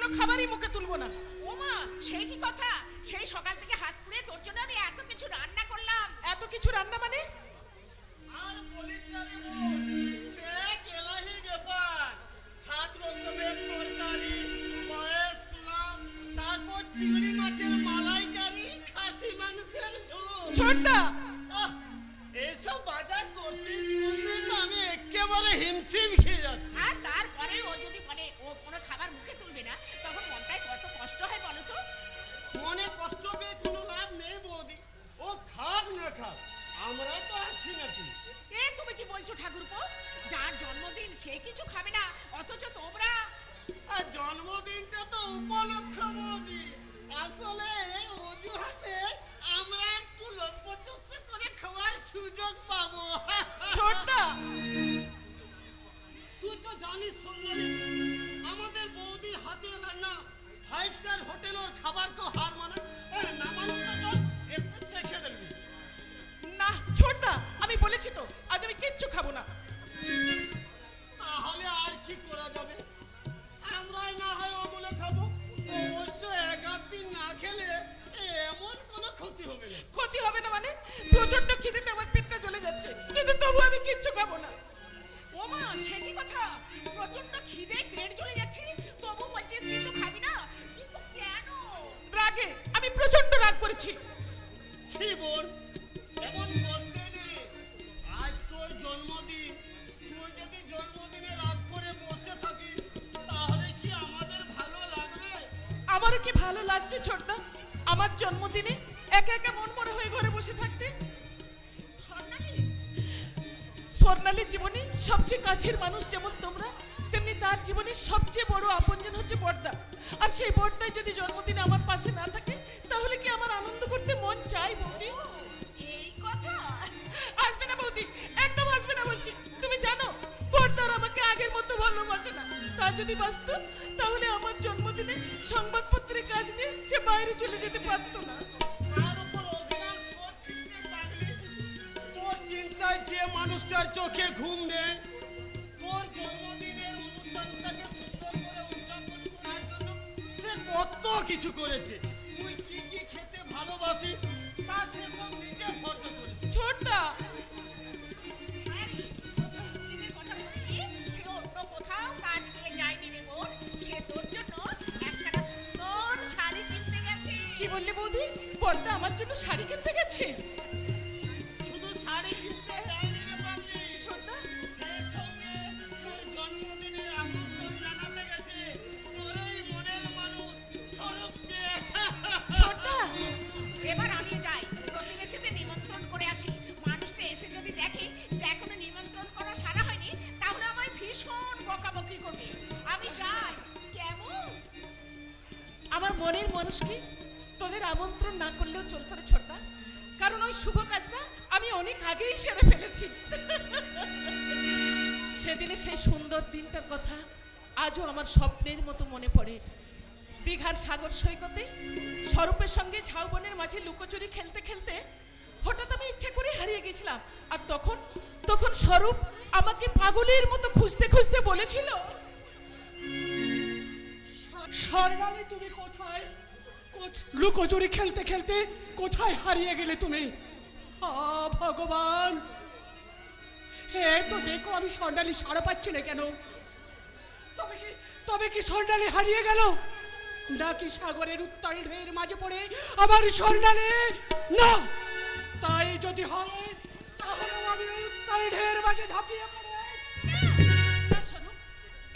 কোনো খাবারই মুখে তুলবো না। ওমা, সেই কি কথা? সেই সকাল থেকে হাত পুড়ে তোর জন্য আমি এত কিছু রান্না করলাম। এত কিছু রান্না মানে? আর বলিস না রে বোন, সে কেলাহি ব্যাপার। 7 রকমের তরকারি, পায়েস, পোলাও, তারপর চিংড়ি মাছের মালাইকারি, খাসি মাংসের ঝোল। ছোটদা, এইসব বাজার করতে করতে তো আমি একেবারে হিমশিম খেয়ে যাচ্ছি। আর তারপরে ও যদি বলে ও কোনো খাবার মুখে তুলবে না, তখন মনটায় কত কষ্ট হয় বলো তো? মনে কষ্ট পেয়ে কোনো লাভ নেই বৌদি। ও খাক না খাক, আমরা তো আছি নাকি। এ তুমি কি বলছো ঠাকুরপো? যার জন্মদিন সে কিছু খাবে না, অথচ তোমরা। আর জন্মদিনটা তো উপলক্ষ বৌদি। আসলে এই অজুহাতে আমরা একটু লম্পচস্য করে খাওয়ার সুযোগ পাবো। ছোটদা, তুই তো জানিস সোনালি, আমাদের বৌদির হাতে রান্না 5 স্টার হোটেলের খাবার কো হার মানে না মানিস না, চল একটু চেখে দেখবি। না ছোটদা, আমি বলেছি তো আজ আমি কিচ্ছু খাবো না। তাহলে আর কি করা যাবে? আমরাই না হয় ওগুলো খাবো। অবশ্য 1-8 দিন না খেলে এমন কোনো ক্ষতি হবে না। ক্ষতি হবে না মানে? প্রচন্ড খিদেতে আমার পেটটা জ্বলে যাচ্ছে, কিন্তু তবু আমি কিচ্ছু খাবো না। ওমা, সে কি কথা? প্রচন্ড খিদে পেট জ্বলে যাচ্ছে, তবু বলছিস কিছু খাবি না? কিন্তু কেন? রাগে, আমি প্রচন্ড রাগ করেছি। ছি বোন, এমন করতে নেই। আজ তোর জন্মদিন, তুই যদি জন্মদিনে রাগ করে বসে থাকিস তাহলে কি আমাদের ভালো লাগবে? আমারও কি ভালো লাগছে ছোটদা আমার জন্মদিনে একা একা মন মরা হয়ে ঘরে বসে থাকতে? স্বর্ণালীর জীবনে সবচেয়ে কাছের মানুষ যেমন তোমরা, তেমনি তার জীবনে সবচেয়ে বড় আপনজন হচ্ছে বড়দা। আর সেই বড়দাই যদি জন্মদিনে আমার পাশে না থাকে, তাহলে কি আমার আনন্দ করতে মন চায় বৌদি? এই কথা আসবে না বৌদি, একদম আসবে না বলছি। তুমি জানো বড়দার আমাকে আগের মতো ভালোবাসে না। তা যদি বাসত, তাহলে আমার জন্মদিনে সংবাদপত্রে কাজ নিয়ে সে বাইরে চলে যেতে পারতো না। আর উপর অভিমান করছিস রে পাগলি। তোর চিন্তায় যে মানুষটার চোখে ঘুম নেই, তোর জন্মদিনের অনুষ্ঠানটাকে সুন্দর করে উদযাপন করার জন্য সে কত কিছু করেছে। তুই কি কি খেতে ভালোবাসিস তা সেসব নিজে ফর্দ করেছিস। ছোটদা, সে অন্য কোথাও কাজ নিয়ে যায়নি রে বোন, সে তোর জন্য একটা সুন্দর শাড়ি কিনতে গেছে। কি বললে বৌদি? বড়দা আমার জন্য শাড়ি কিনতে গেছে? শুধু শাড়ি কিনতে যায়নি রে পাগলি, ছোটদা, সেই সঙ্গে তোর জন্মদিনের আমন্ত্রণ জানাতে গেছে তোর এই মনের মানুষ স্বরূপকে। ছোটদা, এবার আমি যাই, প্রতিবেশীদের নিমন্ত্রণ করে আসি। মানুষটা এসে যদি দেখে যে এখনো নিমন্ত্রণ করা সারা হয়নি, তাহলে আমায় ভীষণ বকাবকি করবে। আমি যাই, কেমন? আমার মনের মানুষকে তোদের আমন্ত্রণ না করলেও চলতো রে ছোটদা, কারণ ওই শুভ কাজটা আমি অনেক আগেই সেরে ফেলেছি। সেদিনে সেই সুন্দর দিনটার কথা আজও আমার স্বপ্নের মতো মনে পড়ে। দীঘার সাগর সৈকতে স্বরূপের সঙ্গে ঝাউবনের মাঝে লুকোচুরি খেলতে খেলতে হঠাৎ আমি ইচ্ছে করে হারিয়ে গেছিলাম। আর তখন তখন স্বরূপ আমাকে পাগলের মতো খুঁজতে খুঁজতে বলেছিল, স্বর্ণালী তুমি কোথায়? লুকোচুরি খেলতে খেলতে কোথায় হারিয়ে গেলে তুমি? ভগবান, হে তো দেখো আমি স্বর্ণালী সাড়া পাচ্ছি না কেন? তবে কি স্বর্ণালী হারিয়ে গেল, নাকি সাগরের উত্তাল ঢেউয়ের মাঝে পড়ে আমার স্বর্ণালী? না, তাই যদি হয় তাহলে আমি উত্তাল ঢেউয়ের মাঝে ঝাঁপিয়ে পড়ে। না স্বরূপ,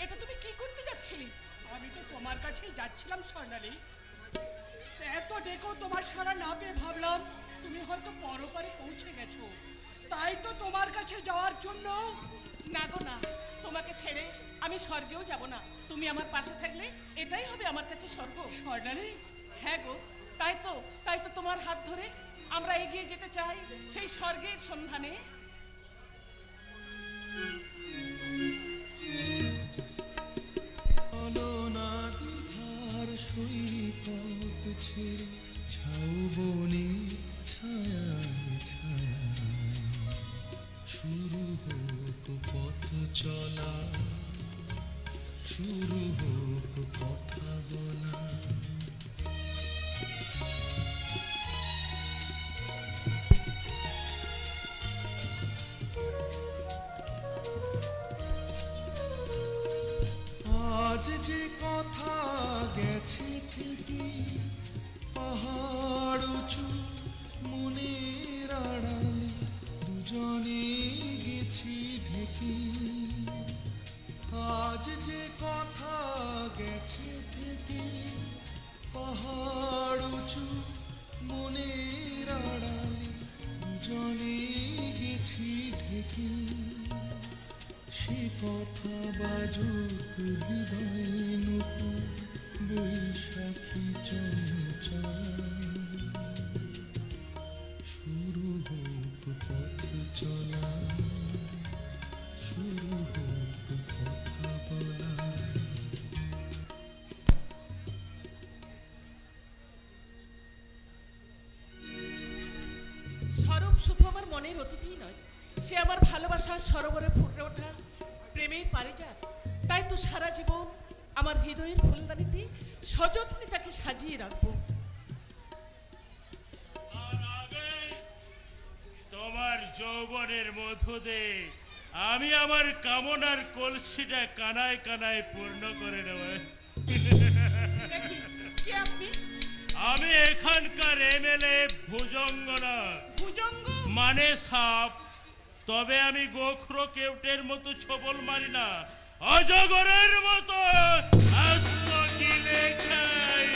এটা তুমি কি করতে যাচ্ছিলে? আমি তো তোমার কাছেই যাচ্ছিলাম স্বর্ণালী। এত ডেকেও তোমার সারা না পেয়ে ভাবলাম তুমি হয়তো পরপারে পৌঁছে গেছো, তাই তো তোমার কাছে যাওয়ার জন্য। না গো না, তোমাকে ছেড়ে আমি স্বর্গেও যাব না। তুমি আমার পাশে থাকলে এটাই হবে আমার কাছে স্বর্গ। স্বর্ণালী, হ্যাঁ গো, তাই তো তোমার হাত ধরে আমরা এগিয়ে যেতে চাই সেই স্বর্গের সন্ধানে। সৈকত ছেড়ে ঝাউবনে ছায়ায় ছায়ায় শুরু হোক পথ চলা, শুরু হোক কথা বলা। কাছে থেকে পাহাড় উঁচু মনের আড়ালে জলে গেছি ঢেকে সে কথা বাজুক হৃদয়ে নতুন বৈশাখী চঞ্চল শুরু হোক পথ চলা শুরু হোক কথা বলা স্বরূপ শুধু আমার মনের অতিথি নয়, সে আমার ভালোবাসার সরোবরে ফুটে ওঠা প্রেমের পারিজাত। তাই তো সারা জীবন আমার হৃদয়ের ফুলদানিতে সযত্নে তাকে সাজিয়ে রাখবো। আর আগে তোমার যৌবনের মধুদে আমি আমার কামনার কলসিটা কানায় কানায় পূর্ণ করে নেব। দেখি, কে আপনি? আমি এখানকার এমএলএ ভুজঙ্গনা, ভুজঙ্গ? মানে সাপ। তবে আমি গোখরো কেউটের মতো ছবল মারি না, অজগরের মতো আস্ত গিলে খাই।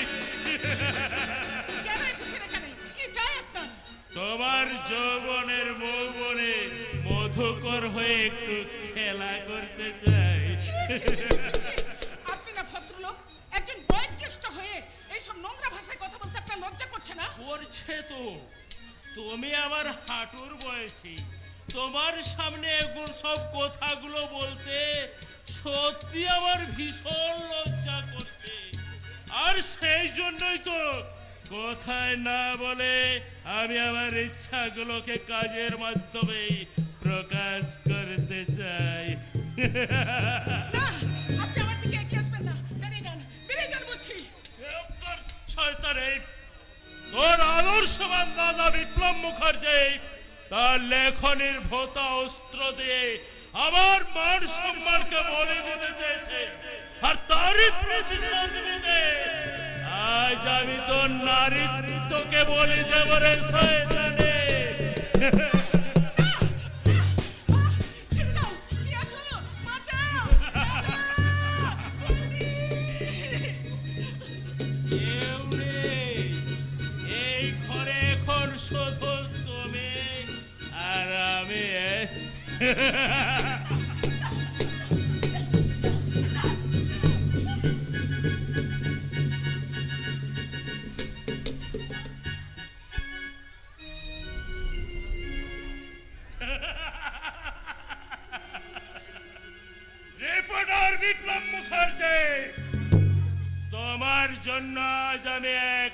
কেন এসেছেন এখানে? কি চাই আপনার? তোমার যৌবনের মৌবনে মধুকর হয়ে একটু খেলা করতে চাই। ছি, ছি, ছি, ছি, ছি, ছি। আপনি না ভদ্রলোক, একজন বয়োজ্যেষ্ঠ হয়ে এইসব নোংরা ভাষায় কথা বলতে আপনার লজ্জা করছে না? করছে তো। তুমি আমার হাঁটুর বয়সী, তোমার সামনে এগুলো সব কথাগুলো বলতে সত্যি আমার ভীষণ লজ্জা করছে। আর সেই জন্যই তো কথায় না বলে আমি আমার ইচ্ছাগুলোকে কাজের মাধ্যমেই প্রকাশ করতে চাই। না, আপনি আমার দিকে এগিয়ে আসবেন না। বেরিয়ে যান বলছি। শয়তান এই তোর আদর্শবান দাদা বিপ্লব মুখার্জি তার লেখনের ভোতা অস্ত্র দিয়ে আমার মান সম্মানকে বলে দিতে চেয়েছে, আর তারই প্রতিশোধ নিতে আজ আমি তোর নারীত্বকে বলি দেব রে শয়তানে। ছেড়ে দাও, কি আছো? বাঁচাও! কেউ নেই এই ঘরে এখন, শুধু তুমি আর আমি। রিপোর্টার বিপ্লব মুখার্জি, তোমার জন্য আজ আমি এক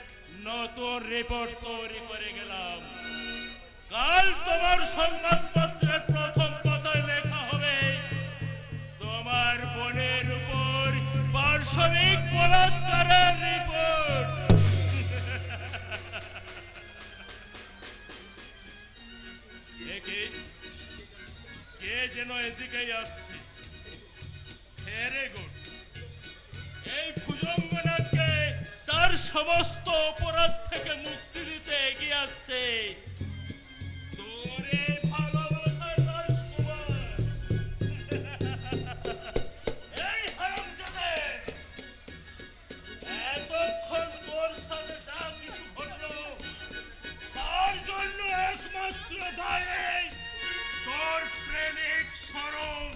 নতুন রিপোর্ট তৈরি করে গেলাম। কাল তোমার সংবাদপত্রের প্রথম পাতায় লেখা হবে তোমার বোনের উপর পার্শ্বিক বলাৎকারের রিপোর্ট। কে যেন এদিকেই আসছে। Very good. এই ভুজঙ্গনাথকে তার সমস্ত অপরাধ থেকে মুক্তি দিতে এগিয়ে আসছে তোর এই ভালোবাসার রাজকুমার। এই হারামজাদে, এতক্ষণ তোর সাথে যা কিছু ঘটলো তার জন্য একমাত্র দায়ী তোর প্রেমিক সরব।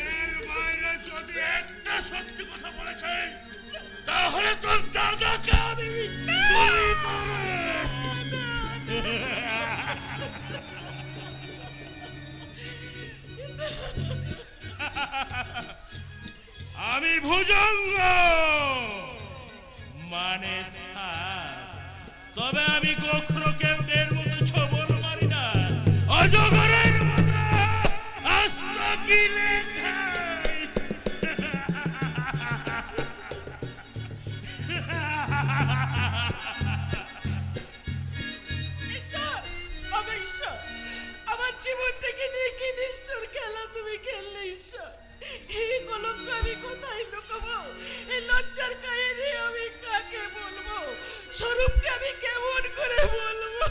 এর বাইরে যদি একটা সত্যি কথা বলেছিস তাহলে তোর দাদাকে আমি গুলি করব। আমি ভুজঙ্গ মানে সাপ, তবে আমি গোখরো কেউটের মতো ছবল মারি না, অজগরের মতো আস্ত গিলে খাই। ঈশ্বর, ওগো ঈশ্বর, আমার জীবনটাকে নিয়ে কি নিষ্ঠুর খেলা তুমি খেললে ঈশ্বর। এই কলঙ্ক আমি কোথায় লুকাবো? এই লজ্জার কাহিনী আমি কাকে বলবো? স্বরূপকে আমি কেমন করে বলবো?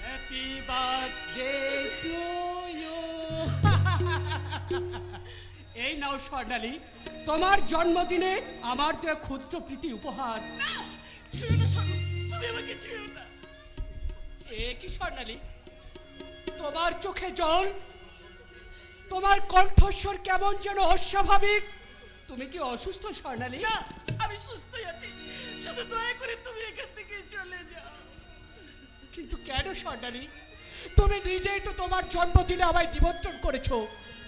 Happy birthday to you. এই নাও স্বর্ণালী, তোমার জন্মদিনে আমার দেওয়া ক্ষুদ্র প্রীতি উপহার। না, ছুঁয়ো না স্বরূপ, তুমি আমাকে ছুঁয়ো না। এ কি স্বর্ণালী, তোমার চোখে জল, তোমার কণ্ঠস্বর কেমন যেন অস্বাভাবিক। তুমি কি অসুস্থ স্বর্ণালী? না, আমি সুস্থই আছি, শুধু দয়া করে তুমি এখান থেকে চলে যাও। কিন্তু কেন স্বর্ণালী? তুমি নিজেই তো তোমার জন্মদিনে আমায় নিমন্ত্রণ করেছো,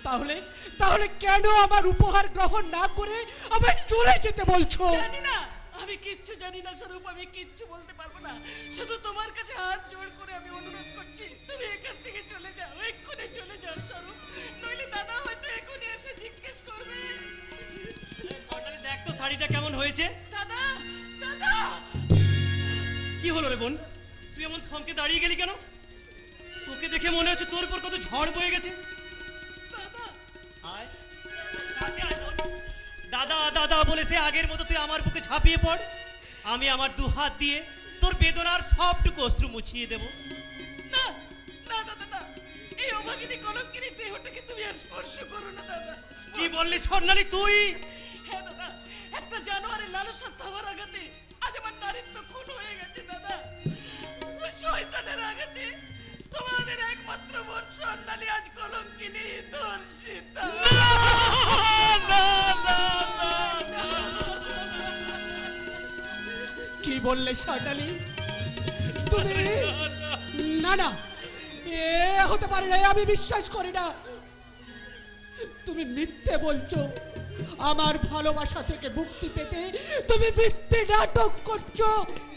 তাহলে তাহলে কেন আমার উপহার গ্রহণ না করে আমায় চলে যেতে বলছো? জানি না, আমি কিচ্ছু জানি না স্বরূপ, আমি কিচ্ছু বলতে পারবো না। শুধু তোমার কাছে হাত জোড় করে আমি অনুরোধ করছি, তুমি এখান থেকে চলে যাও, এক্ষুনি চলে যাও স্বরূপ, নইলে দাদা হয়তো এখনই এসে জিজ্ঞেস করবে। স্বর্ণালী, দেখ তো শাড়িটা কেমন হয়েছে। দাদা, দাদা, কি হলো রে বোন, তুই এমন থমকে দাঁড়িয়ে গেলি কেন? তোকে দেখে মনে হচ্ছে তোর উপর কত ঝড় বয়ে গেছে। দাদা, আয়, কাছে আয় বোন। দাদা দাদা বলে সে আগের মতো তুই আমার বুকে ঝাঁপিয়ে পড়। আমি আমার দু হাত দিয়ে তোর বেদনার সবটুকু অশ্রু মুছিয়ে দেব। না, না দাদা, না, এই অভাগিনী কলঙ্কিনীর দেহটাকে তুমি আর স্পর্শ করো না দাদা। কি বললি স্বর্ণালী তুই? হ্যাঁ দাদা, একটা জানোয়ারের লালসার থাবার আঘাতে আজ আমার নারীত্ব খুন হয়ে গেছে দাদা। ওই শয়তানের আঘাতে তোমাদের একমাত্র বোন স্বর্ণালী আজ কলঙ্কিনী ধর্ষিতা। কি বললে স্বর্ণালী তুমি? না না, এ হতে পারে না, আমি বিশ্বাস করি না। তুমি মিথ্যে বলছো। আমার ভালোবাসা থেকে মুক্তি পেতে তুমি মিথ্যে নাটক করছো।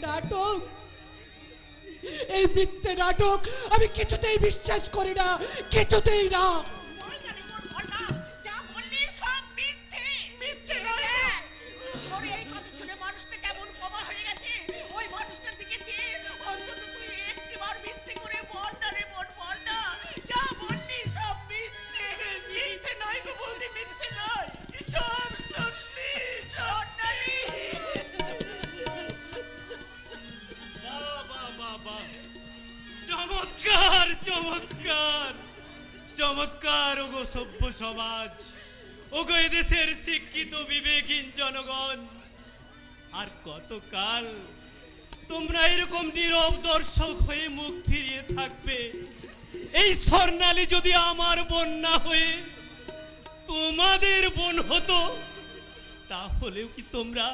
নাটক, এই মিথ্যে নাটক আমি কিছুতেই বিশ্বাস করি না, কিছুতেই না। যা বললি সব মিথ্যে। মিথ্যে নয়, তোর এই কথা শুনে মানুষটা কেমন বোবা হয়ে গেছে। ওই মানুষটার দিকে চেয়ে অন্তত তুই একটিবার মিথ্যে করে বল না রে বোন, বল না। যা বললি সব মিথ্যে। মিথ্যে নয় গো বৌদি, মিথ্যে নয়, সব সত্যি। স্বর্ণালী, বাহ বাহ বাহ বাহ, চমৎকার চমৎকার চমৎকার। ওগো সভ্য সমাজ, ওগো এদেশের শিক্ষিত বিবেকহীন জনগণ, আর কতকাল তোমরা এরকম নীরব দর্শক হয়ে মুখ ফিরিয়ে থাকবে? এই স্বর্ণালী যদি আমার বোন না হয়ে তোমাদের বোন হতো, তাহলেও কি তোমরা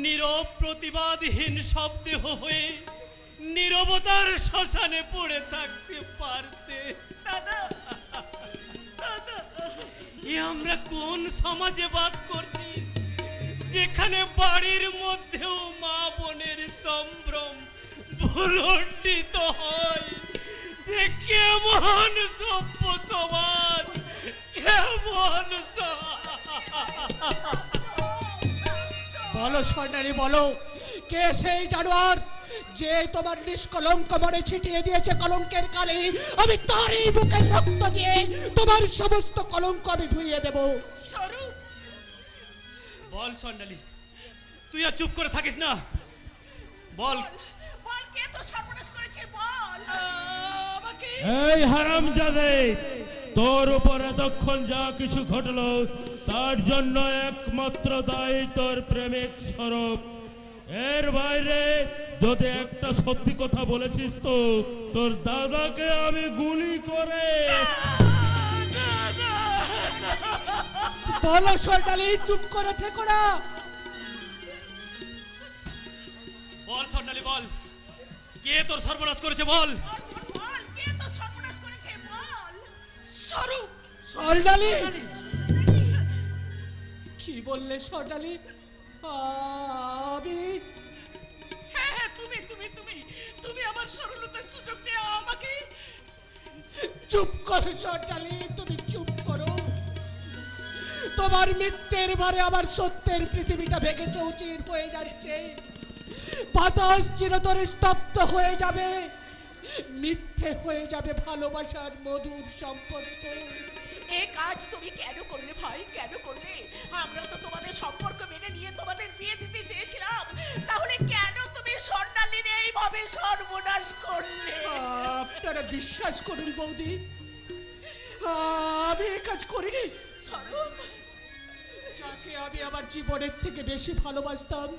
নীরব প্রতিবাদহীন শব্দেহ হয়ে নীরবতার শ্মশানে পড়ে থাকতে পারতে? দাদা, দাদা, এ আমরা কোন সমাজে বাস করছি, যেখানে বাড়ির মধ্যেও মা বোনের সম্ভ্রম ভুলণ্ডিত হয়? যে কেমন সভ্য সমাজ, কেমন বলো স্বর্ণালী, বলো, কে সেই জানোয়ার যে তোমার নিষ্কলঙ্ক মনে ছিটিয়ে দিয়েছে কলঙ্কের কালি? আমি তারই বুকের রক্ত দিয়ে তোমার সমস্ত কলঙ্ক আমি ধুইয়ে দেব। স্বরূপ, বল স্বর্ণালী, তুই আর চুপ করে থাকিস না, বল। বল, কে তো সর্বনাশ করেছে, বল। আমাকে এই হারামজাদে, তোর উপর এতক্ষণ যা কিছু ঘটলো তার জন্য একমাত্র দায়ী তোর প্রেমিক স্বরূপ। এর বাইরে যদি একটা সত্যি কথা বলেছিস তো তোর দাদাকে আমি গুলি করে। বলো স্বর্ণালী, চুপ করে থেকো না। বল স্বর্ণালী, বল, কে তোর সর্বনাশ করেছে? বল। বল, কে তো সর্বনাশ করেছে, বল। স্বরূপ, স্বর্ণালী, কি বললে স্বর্ণালী? আমি? হ্যাঁ হ্যাঁ, তুমি তুমি তুমি তুমি আমার সরলতার সুযোগ নিয়ে আমাকে। চুপ করো স্বর্ণালী, তুমি চুপ করো। তোমার মিথ্যের ভারে আমার সত্যের পৃথিবীটা ভেঙে চৌচির হয়ে যাচ্ছে। বাতাস চিরতরে স্তব্ধ হয়ে যাবে, মিথ্যে হয়ে যাবে ভালোবাসার মধুর সম্পর্ক। এই কাজ তুমি কেন করলে ভাই, কেন করলে? আমরা তো তোমাদের সম্পর্ক মেনে নিয়ে তোমাদের বিয়ে দিতে চেয়েছিলাম, তাহলে কেন তুমি স্বর্ণালীর এইভাবে সর্বনাশ করলে? আপনারা বিশ্বাস করুন বৌদি, আমি এই কাজ করিনি। স্বরূপ, যা যাকে আমি আমার জীবনের থেকে বেশি ভালোবাসতাম,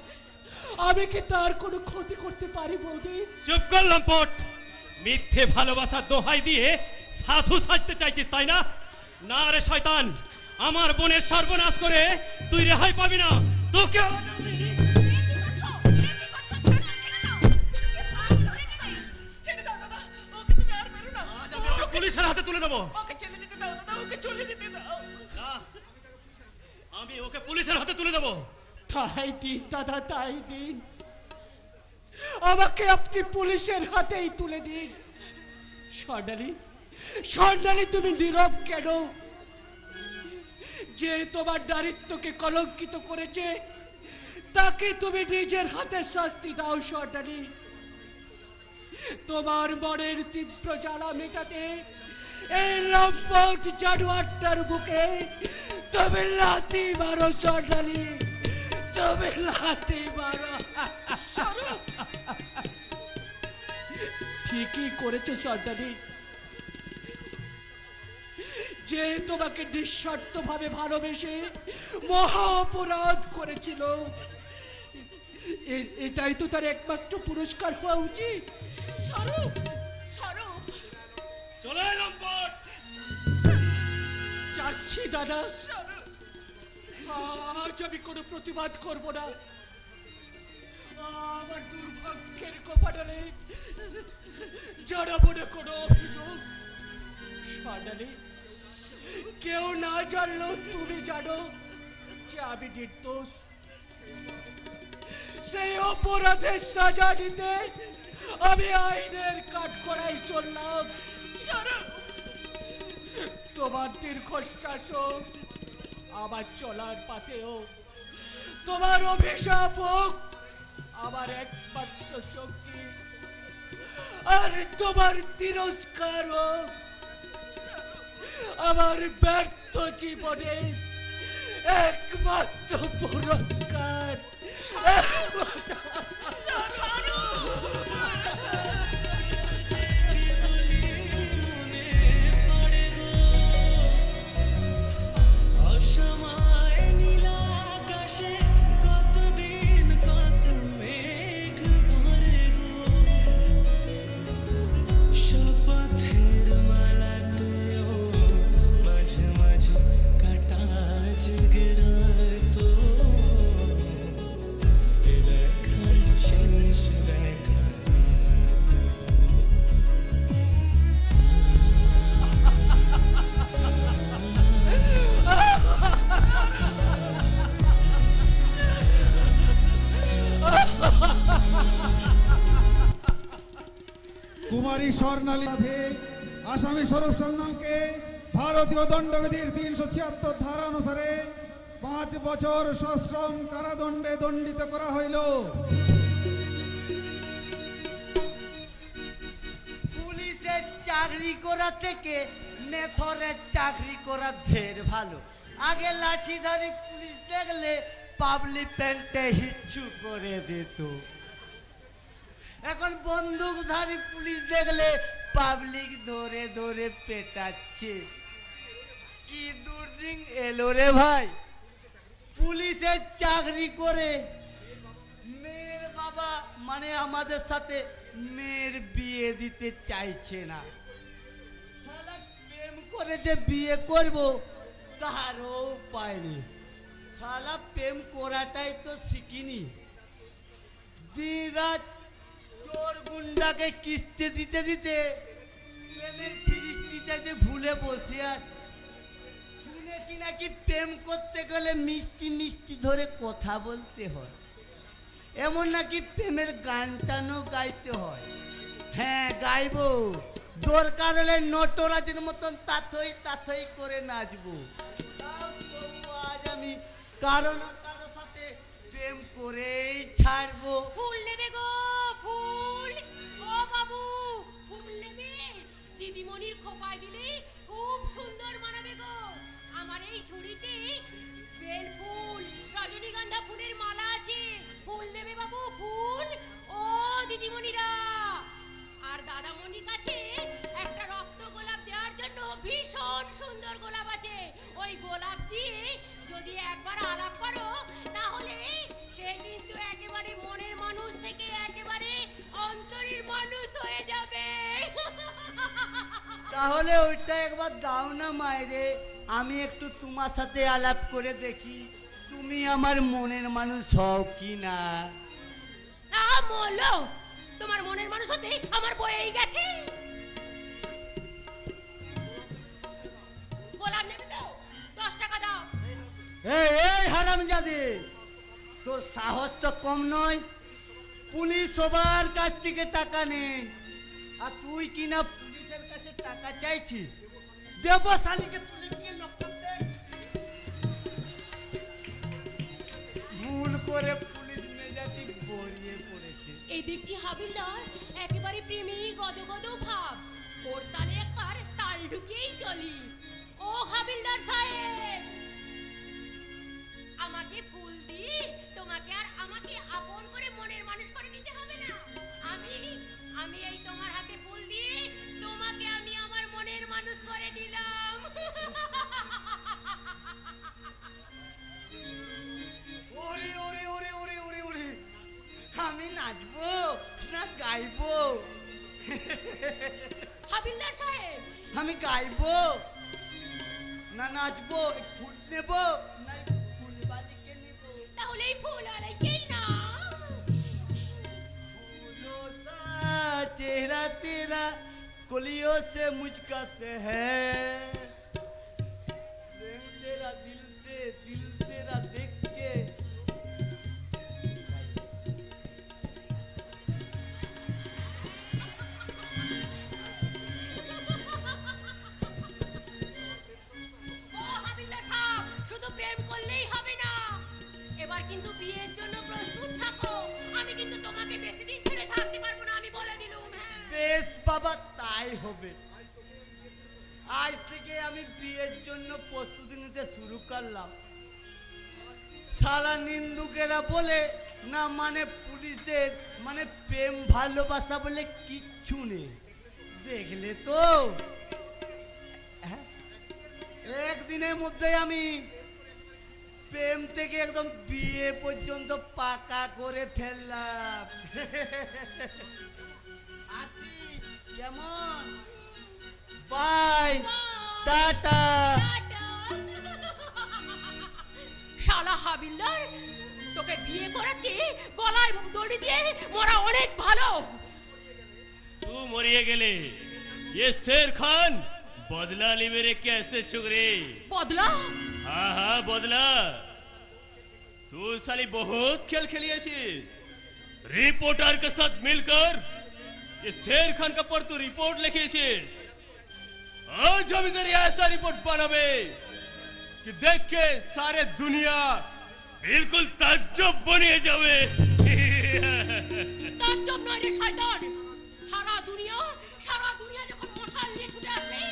আমি কি তার কোনো ক্ষতি করতে পারি বৌদি? চুপ কর লম্পট। মিথ্যে ভালোবাসার দোহাই দিয়ে সাধু সাজতে চাইছিস তাই না? না রে শয়তান, আমার বোনের সর্বনাশ করে তুই রেহাই পাবি না। তোকে আজ আমি- ছেড়ে দাও দাদা, ওকে তুমি আর মেরো না। আজ আমি ওকে পুলিশের হাতে তুলে দেবো। ওকে চলে যেতে দাও দাদা, ওকে চলে যেতে দাও। না, আমি ওকে পুলিশের হাতে তুলে দেবো। তাই দিন দাদা, তাই দিন। আমাকে আপনি পুলিশের হাতেই তুলে দিন। স্বর্ণালী, স্বর্ণালী, তুমি নীরব কেন? যে তোমার নারীত্বকে কলঙ্কিত করেছে তাকে তুমি নিজের হাতে শাস্তি দাও স্বর্ণালী। তোমার মনের তীব্র জ্বালা মেটাতে এই লম্পট জানোয়ারটার বুকে তুমি লাথি মারো স্বর্ণালী, তুমি লাথি মারো। ঠিকই করেছো স্বর্ণালী। যে তোমাকে নিঃস্বার্থভাবে ভালোবেসে মহা অপরাধ করেছিল, এটাই তো তার একমাত্র পুরস্কার হওয়া উচিত। স্বরূপ, স্বরূপ, চলে লম্পট। যাচ্ছি দাদা, স্বরূপ। আজ আমি কোনো প্রতিবাদ করব না। আমার দুর্ভাগ্যের কপালে জড়াবো না কোনো অভিযোগ। স্বর্ণালী, কেউ না জানলেও তুমি জানো যে আমি নির্দোষ। সেই অপরাধের সাজা নিতে আমি আইনের কাঠগড়ায় চললাম। স্বরূপ, তোমার দীর্ঘশ্বাস হোক আমার চলার পাথে হোক, তোমার অভিশাপ হোক আমার একমাত্র শক্তি, আর তোমার তিরস্কার হোক আমার ব্যর্থ জীবনে একমাত্র পুরস্কার। অসময় নীল আকাশে কতদিন কত মেঘ ভরে গো, শপথের মালাতেও মাঝে মাঝে কাটা জেগে রয়তো, এ দেখার শেষ দেখা কুমারী স্বর্ণালী রাধে আসামি স্বরূপ সান্যালকে ভারতীয় দণ্ডবিধির 376 ধারা অনুসারে 5 বছর সশ্রম কারাদণ্ডে দণ্ডিত করা হইল। পুলিশের চাকরি করা থেকে মেথরের চাকরি করা ঢের ভালো। আগে লাঠিধারী পুলিশ দেখলে পাবলিক প্যান্টে হিচ্ছু করে দিত, এখন বন্দুকধারী পুলিশ দেখলে পাবলিক ধরে ধরে পেটাচ্ছে। কি দুর্দিন এলো রে ভাই! পুলিশের চাকরি করে মেয়ের বাবা মানে আমাদের সাথে মেয়ের বিয়ে দিতে চাইছে না। শালা প্রেম করে যে বিয়ে করব তারও উপায় নেই। শালা প্রেম করাটাই তো শিখিনি। দিন রাত চোর গুন্ডাকে কিস্তি দিতে দিতে প্রেমের ফিরিস্তিতে যে ভুলে বসে আছে। শুনেছি নাকি প্রেম করতে গেলে মিষ্টি মিষ্টি ধরে কথা বলতে হয়, এমন নাকি প্রেমের গান টানও গাইতে হয়। হ্যাঁ গাইবো, দরকার হলে নটরাজের মতন তাথই তাথই করে নাচবো। তাও তবু আজ আমি কারো না কারো সাথে প্রেম করেই ছাড়বো। ফুল নেবে গো, ফুল। ও বাবু, ফুল নেবে? দিদিমণির খোপায় দিলে খুব সুন্দর মানাবে গো। আমার এই ঝুড়িতে বেল ফুল, রজনীগন্ধা ফুলের মালা আছে। ফুল নেবে বাবু, ফুল? ও দিদিমণিরা, আর দাদামণির কাছে একটা রক্ত গোলাপ দেওয়ার তোমার জন্য ভীষণ সুন্দর গোলাপ আছে। ওই গোলাপ দিয়ে যদি একবার আলাপ করো তাহলে সে কিন্তু একেবারে মনের মানুষ থেকে একেবারে অন্তরের মানুষ হয়ে যাবে। তাহলে ওইটা একবার দাও না মায়েরে, আমি একটু তোমার সাথে আলাপ করে দেখি তুমি আমার মনের মানুষ হও কি না। বলো, তোমার মনের মানুষ হতে আমার বয়েই গেছে। গোলাপ নেবে তো 10 টাকা দাও। এই হারামজাদে, তোর সাহস তো কম নয়। পুলিশ সবার কাছ থেকে টাকা নেই, আর তুই কিনা পুলিশের কাছে টাকা চাইছিস। দেবশালীকে তুলে গিয়ে লক্ষ্য দে। ভুল করে পুলিশ মেজাজি গড়িয়ে পড়েছে। এই দেখছি হাবিলদার একেবারে প্রেমী গদগদ ভাব, ওর তালে একবার তাল ঢুকিয়েই চলি। ও হাবিলদার সাহেব, আমাকে ফুল দিয়ে তোমাকে আর আমাকে আপন করে মনের মানুষ করে নিতে হবে না। আমি এই তোমার হাতে ফুল দিয়ে তোমাকে আমি আমার মনের মানুষ করে নিলাম। ওরে ওরে ওরে ওরে ওরে ওরে, আমি নাচবো না গাইবো? হাবিলদার সাহেব, আমি গাইবো না নাচবো? ফুল নেবো না ফুলবালিকে নেবো? তাহলে এই ফুল আলাইকেই না। फूलों सा चेहरा तेरा कलियों से मुझका से है, प्रेम तेरा दिल तेरा देख के। ও হাবিলদার সাহেব, শুধু প্রেম করলেই হবে না, এবার কিন্তু বিয়ের জন্য প্রস্তুত থাকো। আমি কিন্তু তোমাকে বেশি দিন ছেড়ে থাকতে পারবো না, আমি বলে দিলুম। হ্যাঁ, বেশ বাবা, তাই হবে। আজ থেকে আমি বিয়ের জন্য প্রস্তুতি নিতে শুরু করলাম। সারা নিন্দুকেরা বলে না, মানে পুলিশদের মানে প্রেম ভালোবাসা বলে কিচ্ছু নেই। দেখলে তো, হ্যাঁ? একদিনের মধ্যে আমি প্রেম থেকে একদম বিয়ে পর্যন্ত পাকা করে ফেললাম। আসি, কেমন? বাই, টাটা। টাটা। শালা হাবিলদার, তোকে বিয়ে করাচ্ছি গলায় দড়ি দিয়ে মরা অনেক ভালো। तू मरिए गेले, ये शेर खान बदला ली मेरे कैसे चुगरे। বদলা? हाँ हाँ बदला। तू साली बहुत खेल खेलिएছিস। रिपोर्टर के साथ मिलकर ये शेर खान का पर तू रिपोर्ट लिखिएছিস। आज हम इधर ऐसा रिपोर्ट बनावे कि देख के सारे दुनिया बिल्कुल ताज्जुब बनिए जावे। তাজ্জব নয় রে শয়তান, সারা দুনিয়া যখন মশাল নিয়ে ছুটে আসবে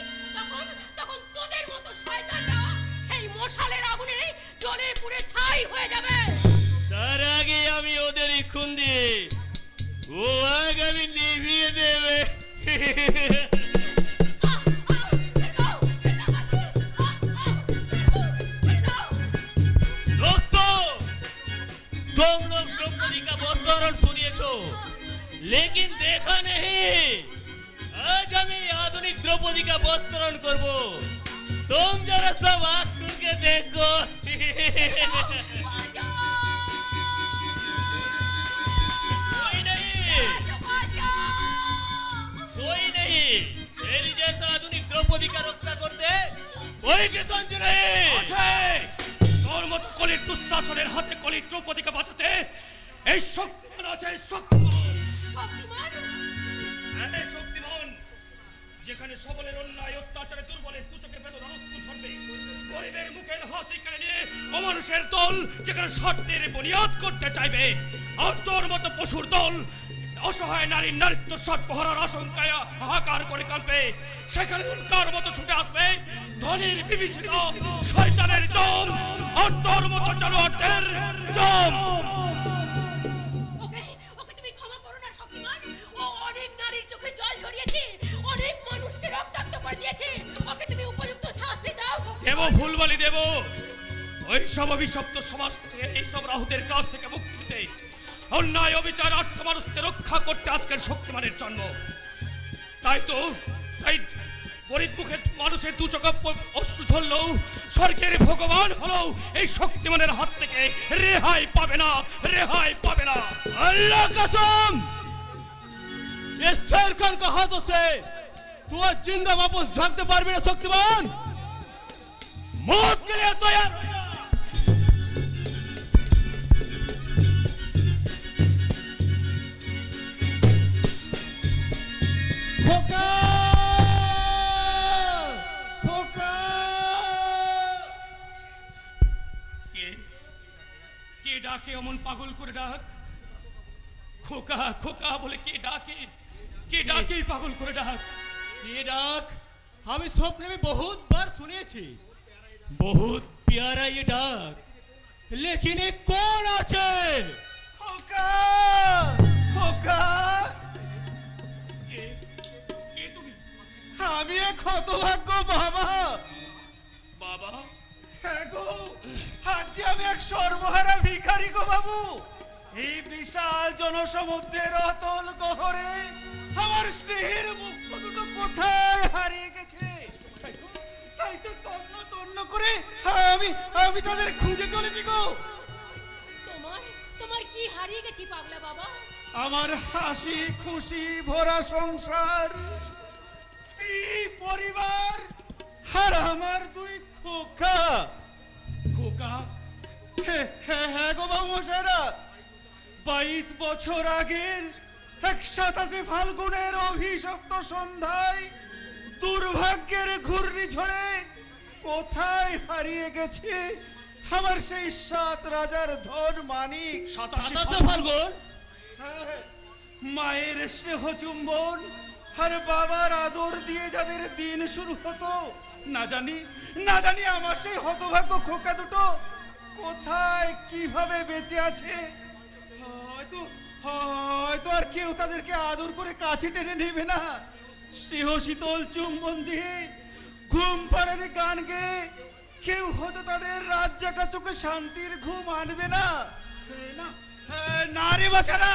তখন তোদের মতো শয়তানরা সেই মশালের আগুনে জ্বলে পুড়ে ছাই হয়ে যাবে। তার আগে আমি ওদেরই খুন দিয়ে ও আগ আমি নিভিয়ে দেবে। दोस्तों, तुम लोग द्रौपदी का बस्त्रण सुनिएছো, लेकिन देखा नहीं आज আমি আধুনিক দ্রৌপদী का बस्त्रण করব। तुम जरा सब आँख खोल के देखो। कोई नहीं तेरी जैसा आधुनिक द्रौपदी का रक्षा करते कोई किसान जी नहीं আছে তোর মতো কলির দুঃশাসনের হাতে কলির দ্রৌপদীকে বাঁচাতে এই শক্তিমান আছে, শক্তিমান। শক্তিমান? এই শক্তিমান যেখানে সবলের অন্যায় অত্যাচারে দুর্বলের দুচোখে বেদনা অশ্রু ঝরবে, গরিবের মুখের হাসি কেড়ে নিয়ে অমানুষের দল যেখানে স্বার্থের বুনিয়াদ করতে চাইবে, আর তোর মতো পশুর দল অসহায় নারীর নারীত্ব সৎপহরার আশঙ্কায় হাহাকার করে কাঁপবে, সেখানে উল্কার মতো ছুটে আসবে ধনীর বিভীষিকা শয়তানের জম আর তোর মতো জানোয়ারদের জম। ওকে তুমি ক্ষমা করো না শক্তিমান, ও অনেক নারীর চোখে জল ঝরিয়েছে, অনেক মানুষকে রক্তাক্ত করে দিয়েছে, ওই সব অভিশপ্ত সমাজ থেকে এইসব রাহুতের কাছ থেকে মুক্তি দিতে, অন্যায় অবিচার আর্থ মানুষকে রক্ষা করতে আজকের শক্তিমানের জন্ম। তাই গরিব মুখের মানুষের দু চোখ অশ্রু ঝরলেও স্বর্গের ভগবান হলেও এই শক্তিমানের হাত থেকে রেহাই পাবে না, রেহাই পাবে না। अल्लाह कसम, इस सरकार का हाथों से तू आज जिंदा वापस झांकते पारबे ना शक्तिमान। मौत के लिए तैयार हो जा। खोका खोका কে ডাকে অমন পাগল করে ডাক? খোকা খোকা বলে কে ডাকে? কে ডাকে পাগল করে ডাক? ये डाक हम इस स्वप्न में बहुत बार सुने थे, बहुत प्यारा ये डाक, लेकिन ये कौन आछे? खोका खोका কে কে তুমি? আমি এক হতভাগ্য বাবা। বাবা হ্যাঁ গো, আজ আমি এক সর্বহারা ভিখারি গো বাবু। এই বিশাল জনসমুদ্রের অতল গহরে আমার স্নেহের মুক্ত দুটো কোথায় হারিয়ে গেছে। তাই তো তন্ন তন্ন করে আমি তাদের খুঁজে চলেছি গো। তোমার তোমার কি হারিয়ে গেছি পাগলা বাবা? আমার হাসি খুশি ভরা সংসার, স্ত্রী পরিবার আর আমার দুই খোকা। খোকা হ্যাঁ গো বাবু মশাইরা, 22 বছর আগের 27 ফাল্গুনের অভিশপ্ত সন্ধ্যায় দুর্ভাগ্যের ঘূর্ণিঝড়ে কোথায় হারিয়ে গেছে আমার সেই 7 রাজার ধন মানিক। 27 ফাল্গুন, মায়ের স্নেহ চুম্বন আর বাবার আদর দিয়ে যাদের দিন শুরু হতো, না জানি আমার সেই হতভাগ্য খোকা দুটো কোথায় কিভাবে বেঁচে আছে। হয়তো আর কেউ তাদেরকে আদর করে কাছে টেনে নেবে না, স্নেহ শীতল চুম্বন দিয়ে ঘুম পাড়ানি গান গেয়ে কেউ হয়তো তাদের রাত জাগা চোখে শান্তির ঘুম আনবে না। না রে বাছারা,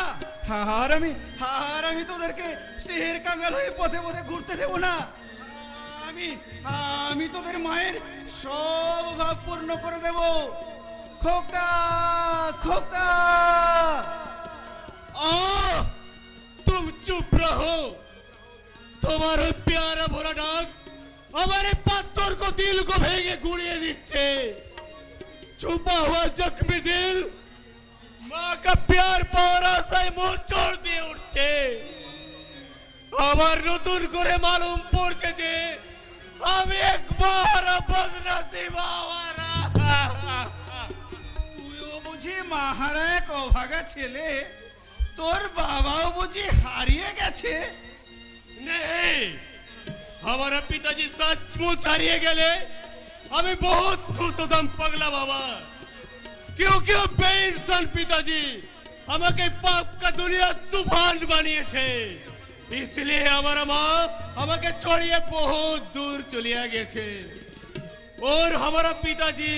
আর আমি তোদেরকে স্নেহের কাঙ্গাল হয়ে পথে পথে ঘুরতে দেব না। আমি তোদের মায়ের সব ভাব পূর্ণ করে দেব। খোকা খোকা तुम चुप रहो। तुम्हारा प्यारा भरा डाक हमारे पत्थर को दिल को भेगे गुड़िए दीचे। छुपा हुआ जख्मी दिल माँ का प्यार पौरा से मुंह छोड़ দিয়ে উঠছে। আমার নতুন করে মালুম পড়ছে যে আমি একবার বদনসিব আওয়ারা। তুইও বুঝি মাহারা এক অভাগা ছেলে, তোর বাবাও বুঝি হারিয়ে গেছে। नहीं, हमारा पिताजी सचमुच हारिए गेले আমি बहुत खुश হতাম পাগলা বাবা, क्योंकि बेइंसान पिताजी আমাকে पाप का दुनिया तूफान বানিয়েছে। इसलिए हमारा माँ আমাকে छोड़िए बहुत दूर चलिया গেছে। और हमारा पिताजी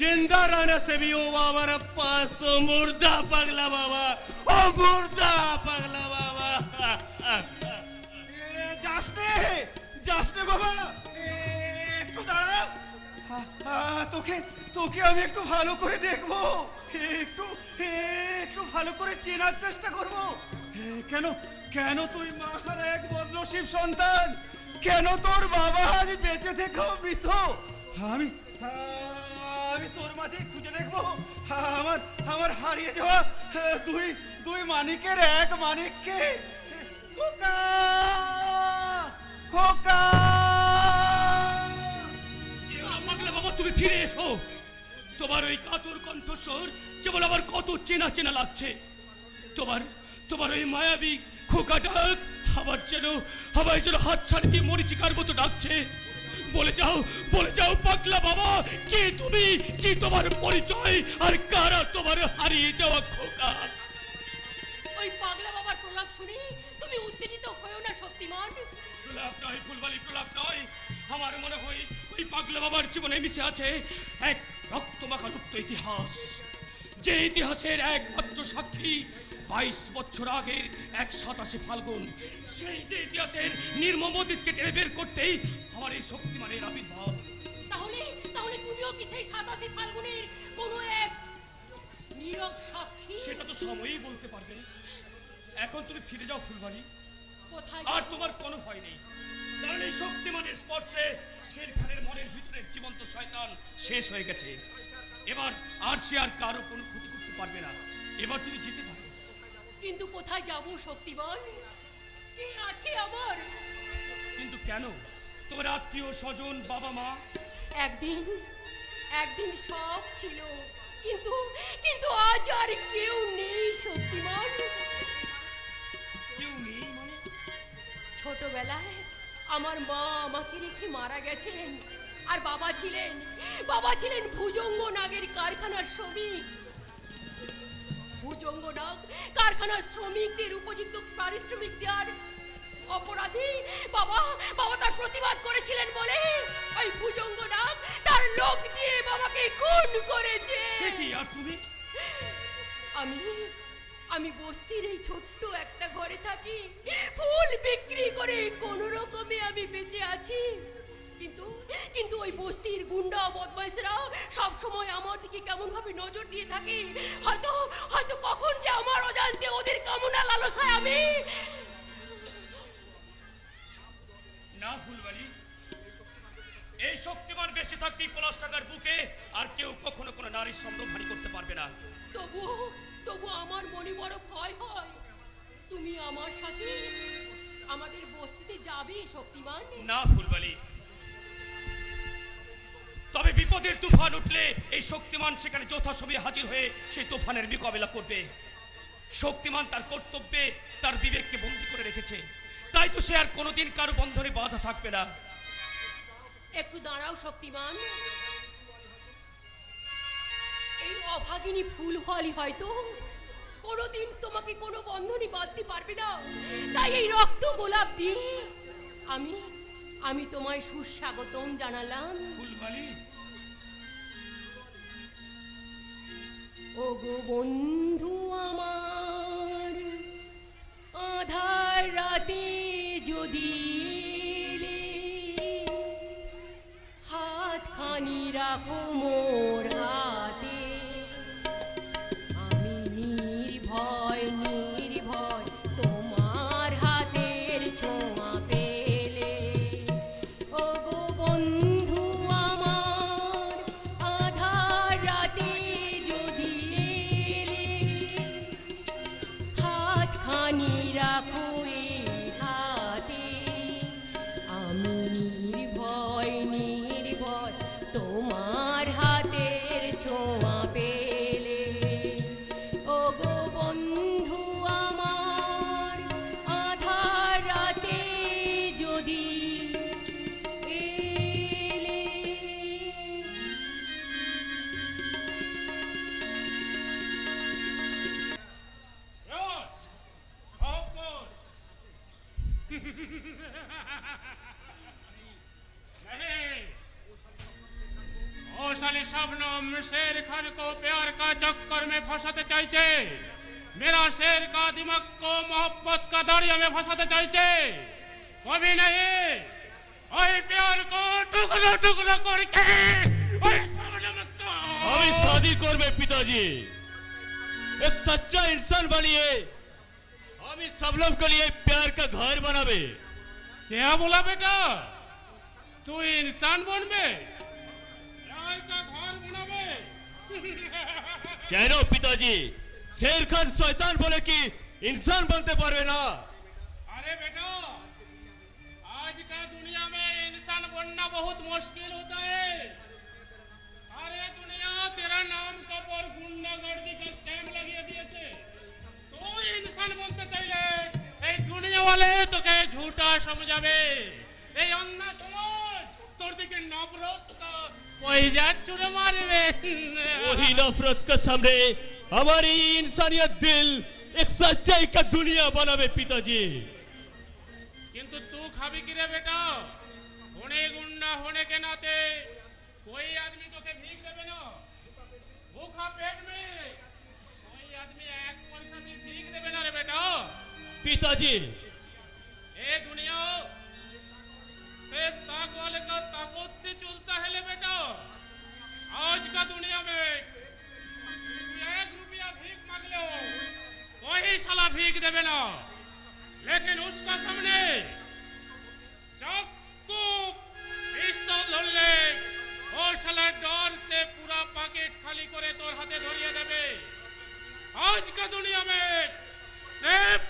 जिंदा रहने से भी वो हमारा पास मुर्दा पगला बाबा, ओ मुर्दा पगला बाबा। যাসনে বাবা, একটু দাঁড়া। তোকে আমি একটু ভালো করে দেখবো, একটু ভালো করে চেনার চেষ্টা করব। কেন তুই মাখার এক বদনসিব সন্তান, কেন তোর বাবা আজ বেঁচে থেকেও মৃত। আমি তোর মাঝে খুঁজে দেখবো আমার হারিয়ে যাওয়া দুই মানিকের এক মানিককে। খোকা খোকা পাগলা বাবা, তুমি ফিরে এসো। তোমার ওই কাতর কণ্ঠস্বর যেমন আমার কত চেনা চেনা লাগছে। তোমার ওই মায়াবী খোকা ডাক আমার যেন হাত ছাড়তে মরিচিকার মতো ডাকছে। বলে যাও পাগলা বাবা, কে তুমি, কি তোমার পরিচয়, আর কারা তোমার হারিয়ে যাওয়া খোকা? ওই পাগলা বাবার প্রলাপ শুনে তুমি উত্তেজিত হয়েও না শক্তিমান। প্রলাপ নয় ফুলবালি, প্রলাপ নয়। আমার মনে হয় ওই পাগলা বাবার জীবনে মিশে আছে এক রক্তমাখা লুপ্ত ইতিহাস, যে ইতিহাসের একমাত্র সাক্ষী 22 বছর আগের 27 ফাল্গুন। সেই যে ইতিহাসের নির্মম অতীতকে টেনে বের করতেই আমার এই শক্তিমানের আবির্ভাব। তাহলে তাহলে তুমিও কি সেই 87 ফাল্গুনের কোনো এক নীরব সাক্ষী? সেটা তো সময়ই বলতে পারবে। এখন তুমি ফিরে যাও ফুলবাড়ি, কোথায় আর তোমার কোনো ভয় নেই, কারণ এই শক্তিমানের স্পর্শে শের খানের মনের ভিতরের জীবন্ত শয়তান শেষ হয়ে গেছে। এবার আর সে আর কারো কোনো ক্ষতি করতে পারবে না। এবার তুমি যেতে পারো। কিন্তু কোথায় যাব শক্তিমান? কে আছে আমার? কিন্তু কেন? তোমার আত্মীয় স্বজন, বাবা মা? একদিন একদিন সব ছিল, কিন্তু কিন্তু আজ আর কেউ নেই শক্তিমান। কেউ নেই মানে? ছোটবেলায় আমার মা আমাকে রেখে মারা গেছেন, আর বাবা ছিলেন ভুজঙ্গ নাগের কারখানার শ্রমিক। ভুজঙ্গ নাগ কারখানার শ্রমিকদের উপযুক্ত পারিশ্রমিক দেওয়ার অপরাধী বাবা তার প্রতিবাদ করেছিলেন বলে ওই ভুজঙ্গ নাগ তার লোক দিয়ে বাবাকে খুন করেছে। সে কি? আর তুমি? আমি বস্তির এই ছোট্ট একটা ঘরে থাকি, ফুল বিক্রি করে কোনো রকমে আমি বেঁচে আছি। কিন্তু ওই বস্তির গুন্ডা বদমাইশরা সব সময় আমার দিকে কেমন ভাবে নজর দিয়ে থাকে। হয়তো কখন যে আমার অজান্তে ওদের কামনা লালসায় আমি। না ফুলবাড়ি, এই শক্তিমান বেঁচে থাকতেই পলাশ টাকার বুকে আর কেউ কখনো কোনো নারীর সম্ভ্রমহানি করতে পারবে না। তবু আমার মনে বড় ভয় হয়। তুমি আমার সাথে আমাদের বস্তিতে যাবে শক্তিমান? না ফুলবাড়ি, তবে বিপদের তুফান উঠলে এই শক্তিমান সেখানে যথাসময়ে হাজির হয়ে সেই তুফানের মোকাবেলা করবে। শক্তিমান তার কর্তব্যে তার বিবেককে বন্দী করে রেখেছে, তাই তো সে আর কোনোদিন কারো বন্ধনে বাধা থাকবে না। একটু দাঁড়াও শক্তিমান। এই অভাগিনী ফুল ফলই হয়তো কোনোদিন তোমাকে কোনো বন্ধনে বাঁধতে পারবে না, তাই এই রক্ত গোলাপ দিয়ে আমি তোমায় সুস্বাগতম জানালাম। ফুলবাড়ি, ও গো বন্ধু আমার, আধার রাতে যদি এলে, হাতখানি রাখো মোর হাতে, আমি নির্ভয় তোমার হাতের ছোঁয়া পেলে। ও গো বন্ধু আমার, আধার রাতে যদি এলে, হাতখানি রাখো এই হাতে, আমি নির্ভয় তোমার হাতের ছোঁয়া পেলে। ও গো বন্ধু আমার, আধার রাতে যদি এলে। ओ साले शबनम शेर खान को प्यार का चक्कर में फंसाते चाहते, मेरा शेर का दिमाग को मोहब्बत का दरिया में फंसाते चाहते। कभी नहीं, ओए प्यार को टुकड़ा टुकड़ा करके ओए शबनम को अभी शादी करबे पिताजी, एक सच्चा इंसान बनिए, हम इस सबलोग के लिए प्यार का घर बनावे। क्या बोला बेटा? तू इंसान बनबे, प्यार का घर बनाबे? কেন পিতাজি? শের খান শয়তান বলে কি इंसान बनते पारबे ना? अरे बेटा, आज का दुनिया में इंसान बनना बहुत मुश्किल होता है। अरे दुनिया तेरा नाम का पर गुंडागर्दी का स्टैम्प लगिয়ে দিয়েছে। তুই इंसान बनते চাইলে এই দুনিয়া वाले তোকে ঝুটা समझाবে। এই অন্ধ সমাজ তোর দিকে নফরত का পয়জা ছুড়ে মারবে। वही नफरत के सामने हमारी इंसानियत दिल एक सच्चाई का दुनिया बनावे पिताजी। কিন্তু তুই খাবি কি রে বেটা? অনেক গুন্ডা होने के नाते कोई आदमी तो के भीख देवे ना, भूखा पेट में कोई आदमी एक पैसा भी भीख देवे ना रे बेटा। पिताजी ये दुनिया सिर्फ ताक वाले का ताकत से चलता है ले बेटा। आज का दुनिया में तू 1 रुपया भीख मांग लो, कोई साला भीख देवे ना, लेकिन उसका सामने चाकू पिस्तौल धरले और साला डर से पूरा पॉकेट खाली करे तोर हाथे धरिए देवे। आज का दुनिया में सिर्फ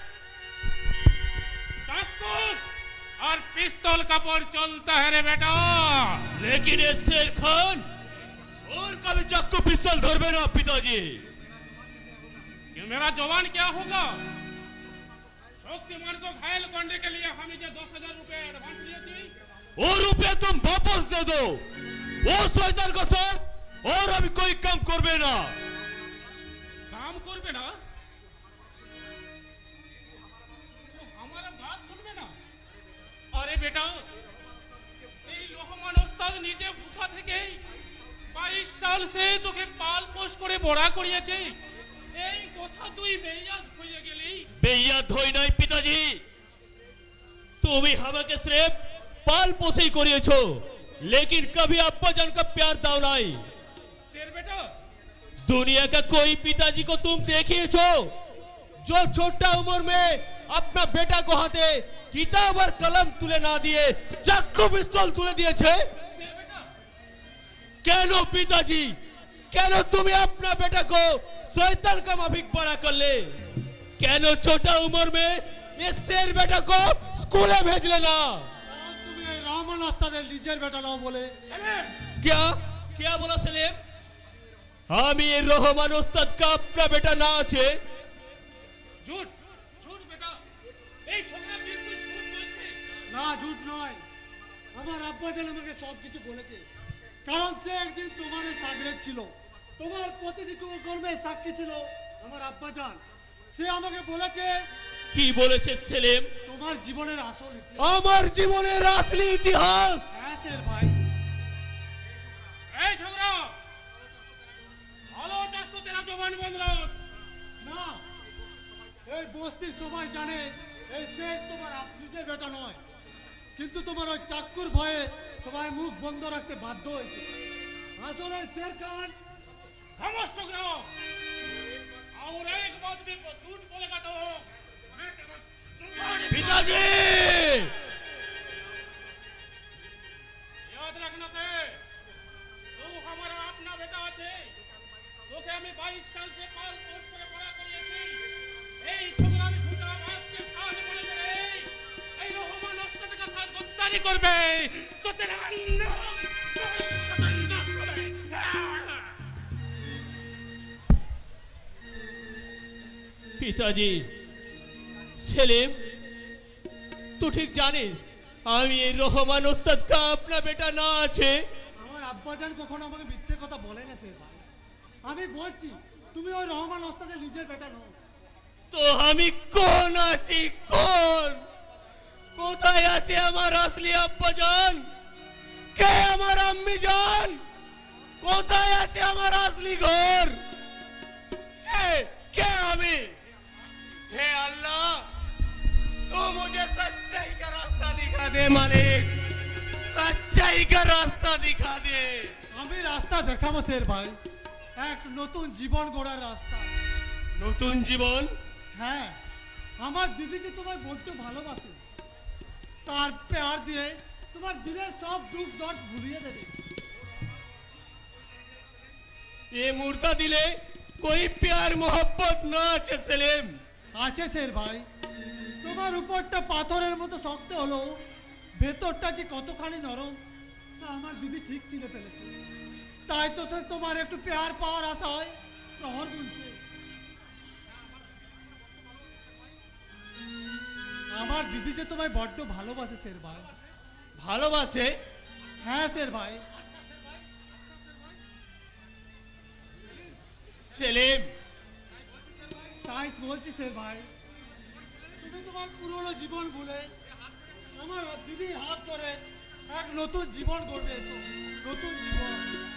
चाकू और पिस्तौल का पोर चलता है रे बेटा। लेकिन ये शेर खान और कभी चाकू पिस्तौल धरबे ना पिताजी। कि मेरा जवान क्या होगा? शक्तिमान को घायल करने के लिए हम इसे 10,000 रुपए एडवांस लिए थी। वो रुपया तुम वापस दे दो वो शैतान को साथ, और अभी कोई काम करबे ना। काम करबे ना तो हमारा बात सुनबे ना। अरे बेटा এই রহমান ওস্তাদ নিজে ভুকা থেকে 22 সাল সে তোকে পাল পোষ করে বড়া করিয়েছে। এই কথা তুই বেয়াদ হয়ে গেলি। बेयाद होई नहीं पिताजी, তুমি আমাকে सिर्फ पाल पोसे ही करिएछो, लेकिन कभी अब्बा जान का प्यार दाव नहीं। शेर बेटा दुनिया का कोई पिताजी को तुम देखिएछो जो छोटा उम्र में अपना बेटा को हाथे किताब और कलम तुले ना दिए चाकू पिस्तौल तुले दिएछे? शेर बेटा কেন পিতাজি, কেন তুমি अपना बेटा को शैतान का माफिक बड़ा कर ले? কেন छोटा उम्र में इस शेर बेटा को स्कूले भेज लेना? তুমি এই রহমান ওস্তাদের নিজের বেটা নাও বলে क्या क्या बोला सलीम? আমি এই রহমান ওস্তাদ का अपना बेटा ना আছে। झूठ झूठ बेटा এই ছোকরা বিলকুল ঝুট বলছে। না ঝুট নয়, আমার আব্বা যেন আমাকে সব কিছু বলেছে, কারণ সে একদিন তোমার সাগরেদ ছিল, তোমার প্রতিটি কর্মে সাক্ষী ছিল আমার আব্বা জান। সে আমাকে বলেছে কি বলেছে সেলিম? তোমার জীবনের আসল ইতিহাস। আমার জীবনের আসলি ইতিহাস। হ্যাঁ স্যার ভাই। এই ছোকরা ভালো চাস তো তেরা জবান বন্ধ রাখ। না, এই বস্তির সবাই জানে এই শেখ তোমার নিজের বেটা নয়, কিন্তু তোমার ওই চাক্কুর ভয়ে সবাই মুখ বন্ধ রাখতে বাধ্য হয়েছে। আসলে শের খান खामोश ছোকরা और एक बात भी झूठ बोलेगा तो मैं तेरा जुबान পিতাজি याद रखना से तू हमारा अपना बेटा আছে, তোকে আমি 22 সাল से पाल पोष করে বড় করিয়েছি। এই ছোকরার ঝুটা বাপকে সাজ মনে করে এই রহমান ওস্তাদের সাথে গদ্দারি করবে তো তেরা আঞ্জাম খতরনাক হবে। পিতাজি সেলিম तू ठीक জানিস আমি এই রহমান ওস্তাদ का अपना बेटा না আছে। আমার আব্বা জান কখনো আমাকে মিথ্যে কথা বলে না স্যার ভাই। আমি বলছি তুমি ওই রহমান ওস্তাদের নিজের বেটা নও। তো আমি কোন আছি কোন? কোথায় আছে আমার আসলি আব্বা জান? কে আমার আম্মি জান? কোথায় আছে আমার আসলি ঘর? কে কে আমি? हे अल्लाह तू मुझे सच्चाई का रास्ता दिखा दे मालिक, सच्चाई का रास्ता दिखा दे। আমি রাস্তা দেখাবো স্যার ভাই, এক নতুন জীবন গড়ার রাস্তা। নতুন জীবন? হ্যাঁ, আমার দিদি যে তোমায় বড্ড ভালোবাসে, তার প্যার দিয়ে তোমার দিনের সব দুঃখ দর্দ ভুলিয়ে দেবে। ये मुर्दा दिले कोई प्यार मोहब्बत ना আছে সেলিম। আছে স্যার ভাই, তোমার উপরটা পাথরের মতো শক্ত হলো, ভেতরটা যে কতখানি নরম তা আমার দিদি ঠিক চিনে ফেলেছে। তাই তো স্যার তোমার একটু প্যার পাওয়ার আশায় প্রহর গুনছে। আমার দিদি যে তোমায় বড্ড ভালোবাসে স্যার ভাই। ভালোবাসে? হ্যাঁ স্যার ভাই। সেলিম তাই বলছি স্যার ভাই, তুমি তোমার পুরনো জীবন ভুলে আমার দিদির হাত ধরে এক নতুন জীবন গড়বে, এসো নতুন জীবন।